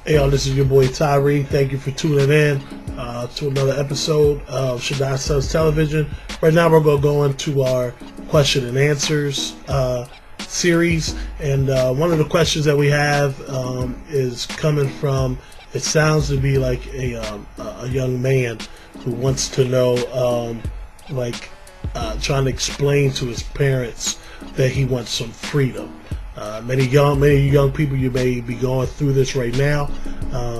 Hey, y'all, this is your boy Tyree. Thank you for tuning in to another episode of Shaddai Sons Television. Right now, we're going to go into our question and answers series. And one of the questions that we have is coming from, it sounds to be like a young man who wants to know, trying to explain to his parents that he wants some freedom. Many young people, you may be going through this right now,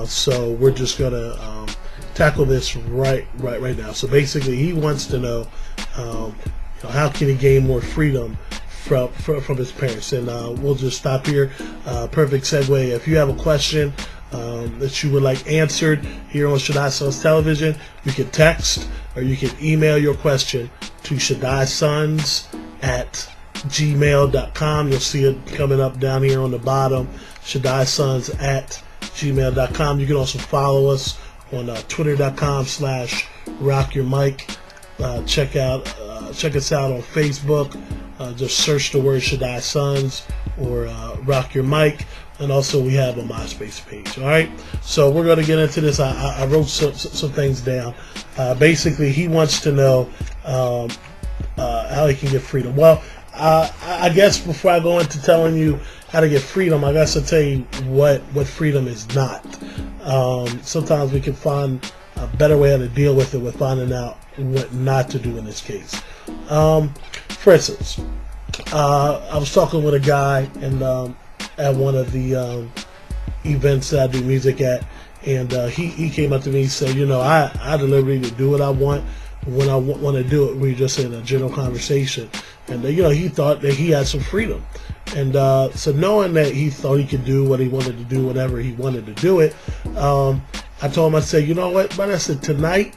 so we're just gonna tackle this right now. So basically, he wants to know, how can he gain more freedom from his parents, and we'll just stop here. Perfect segue. If you have a question that you would like answered here on Shaddai Sons Television, you can text or you can email your question to ShadaiSons@gmail.com. You'll see it coming up down here on the bottom, ShadaiSons@gmail.com. You can also follow us on Twitter.com/RockYourMic. Check us out on Facebook. Just search the word Shaddai Sons or Rock Your Mic. And also we have a MySpace page. All right, so we're going to get into this. I wrote some things down. Basically, he wants to know how he can get freedom. Well, I guess before I go into telling you how to get freedom, I guess I'll tell you what freedom is not. Sometimes we can find a better way to deal with it with finding out what not to do in this case. For instance, I was talking with a guy and at one of the events that I do music at, and he came up to me and said, I have the liberty to do what I want when I want to do it. We were just in a general conversation, and he thought that he had some freedom, and so knowing that he thought he could do what he wanted to do whenever he wanted to do it, I told him, I said, you know what, but I said, tonight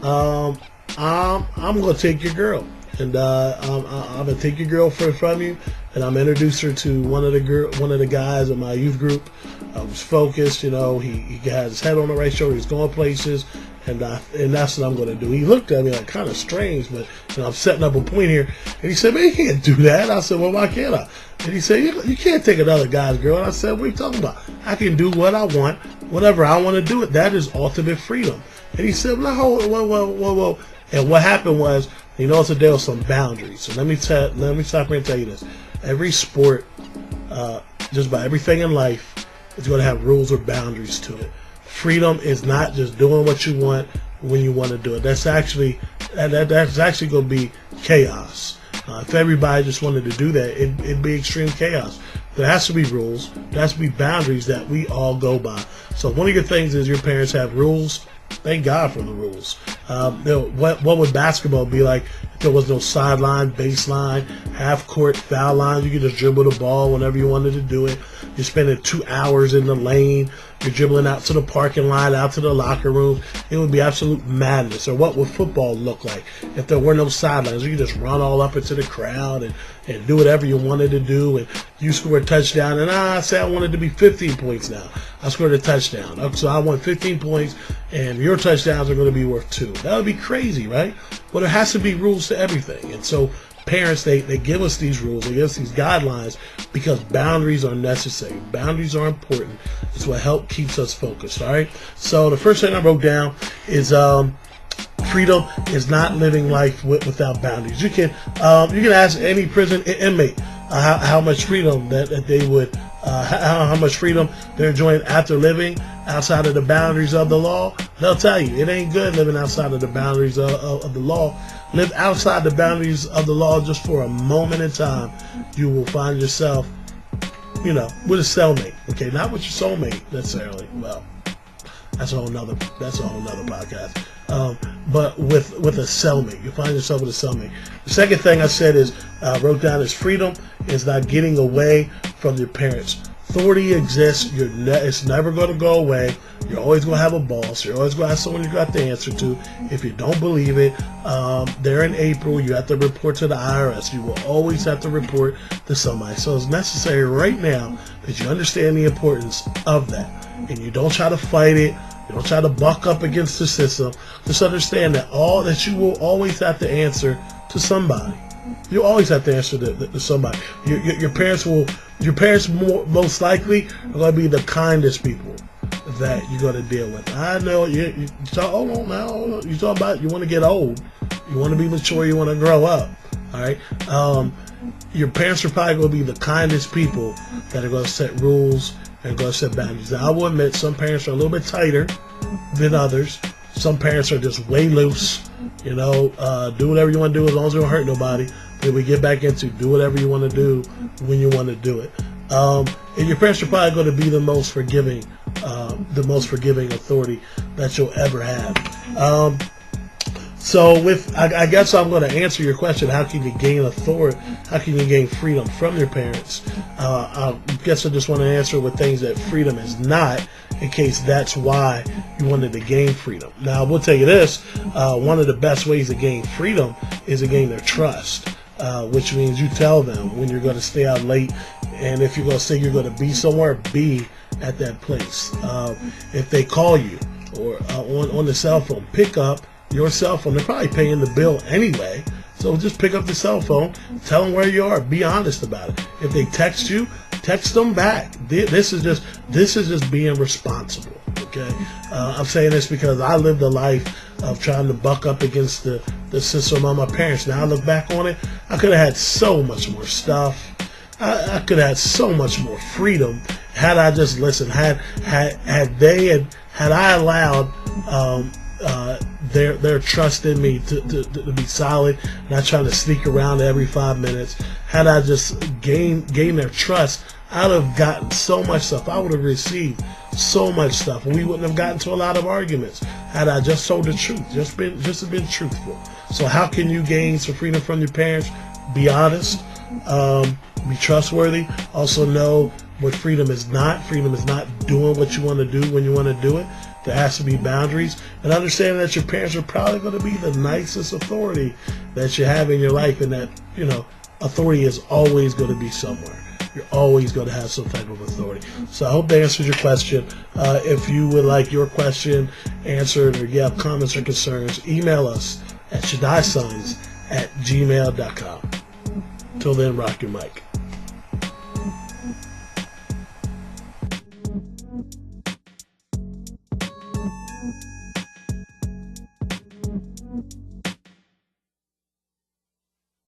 I'm gonna take your girl, and I'm gonna take your girlfriend from you, and I'm gonna introduce her to one of the guys in my youth group. Was focused, he has his head on the right shoulder, he's going places, and that's what I'm going to do. He looked at me like kind of strange, but I'm setting up a point here, and he said, man, you can't do that. I said, well, why can't I? And he said, you can't take another guy's girl. And I said, what are you talking about? I can do what I want, whatever I want to do it. That is ultimate freedom. And he said, no, whoa. And what happened was, so there were some boundaries. So let me stop here and tell you this. Every sport, just about everything in life, is going to have rules or boundaries to it. Freedom is not just doing what you want when you want to do it. That's actually going to be chaos. If everybody just wanted to do that, it'd be extreme chaos. There has to be rules. There has to be boundaries that we all go by. So one of your things is your parents have rules. Thank God for the rules. What would basketball be like if there was no sideline, baseline, half court, foul line? You could just dribble the ball whenever you wanted to do it. You're spending 2 hours in the lane. You're dribbling out to the parking lot, out to the locker room. It would be absolute madness. Or what would football look like if there were no sidelines? You could just run all up into the crowd and do whatever you wanted to do. And you score a touchdown. And I say I wanted to be 15 points now. I scored a touchdown. So I won 15 points, and your touchdowns are going to be worth 2. That would be crazy, right? Well, there has to be rules to everything. And so parents, they give us these rules, they give us these guidelines because boundaries are necessary. Boundaries are important. It's what keeps us focused, all right? So the first thing I wrote down is freedom is not living life without boundaries. You can ask any prison inmate how much freedom that they would how much freedom they're enjoying after living outside of the boundaries of the law. They'll tell you it ain't good living outside of the boundaries of the law. Live outside the boundaries of the law just for a moment in time. You will find yourself, with a cellmate. Okay, not with your soulmate necessarily. Well, that's a whole nother podcast. But with a cellmate, you find yourself with a cellmate. The second thing I said wrote down is freedom is not getting away from your parents. Authority exists. It's never going to go away. You're always going to have a boss. You're always going to have someone you got to answer to. If you don't believe it, there in April, you have to report to the IRS. You will always have to report to somebody. So it's necessary right now that you understand the importance of that. And you don't try to fight it. You don't try to buck up against the system. Just understand that you will always have to answer to somebody. You always have to answer to somebody. Your parents most likely are going to be the kindest people. that you're going to deal with. I know you talk, hold on now. You talk about you want to get old, you want to be mature, you want to grow up. All right. Your parents are probably going to be the kindest people that are going to set rules and going to set boundaries. Now, I will admit some parents are a little bit tighter than others. Some parents are just way loose. You know, do whatever you want to do as long as it don't hurt nobody. Then we get back into do whatever you want to do when you want to do it. And your parents are probably going to be the most forgiving authority that you'll ever have. So I guess I'm going to answer your question. How can you gain authority? How can you gain freedom from your parents? I guess I just want to answer with things that freedom is not, in case that's why you wanted to gain freedom. Now, I will tell you this. One of the best ways to gain freedom is to gain their trust, which means you tell them when you're going to stay out late, and if you're going to say you're going to be somewhere, be at that place. If they call you or on the cell phone, pick up your cell phone. They're probably paying the bill anyway, so just pick up the cell phone, tell them where you are, be honest about it. If they text you, text them back. This is just being responsible. Okay, I'm saying this because I lived a life of trying to buck up against the system of my parents. Now I look back on it, I could have had so much more stuff. I could have had so much more freedom had I just listened. Had I allowed their trust in me to be solid, not trying to sneak around every 5 minutes. Had I just gained their trust, I'd have gotten so much stuff. I would have received so much stuff. We wouldn't have gotten to a lot of arguments had I just told the truth, just been truthful. So how can you gain some freedom from your parents? Be honest, be trustworthy. Also know what freedom is not. Freedom is not doing what you want to do when you want to do it. There has to be boundaries, and understanding that your parents are probably going to be the nicest authority that you have in your life, and that, you know, authority is always going to be somewhere. You're always going to have some type of authority. So I hope that answers your question. If you would like your question answered, or you have comments or concerns, email us at shadaisons@gmail.com. Till then, rock your mic.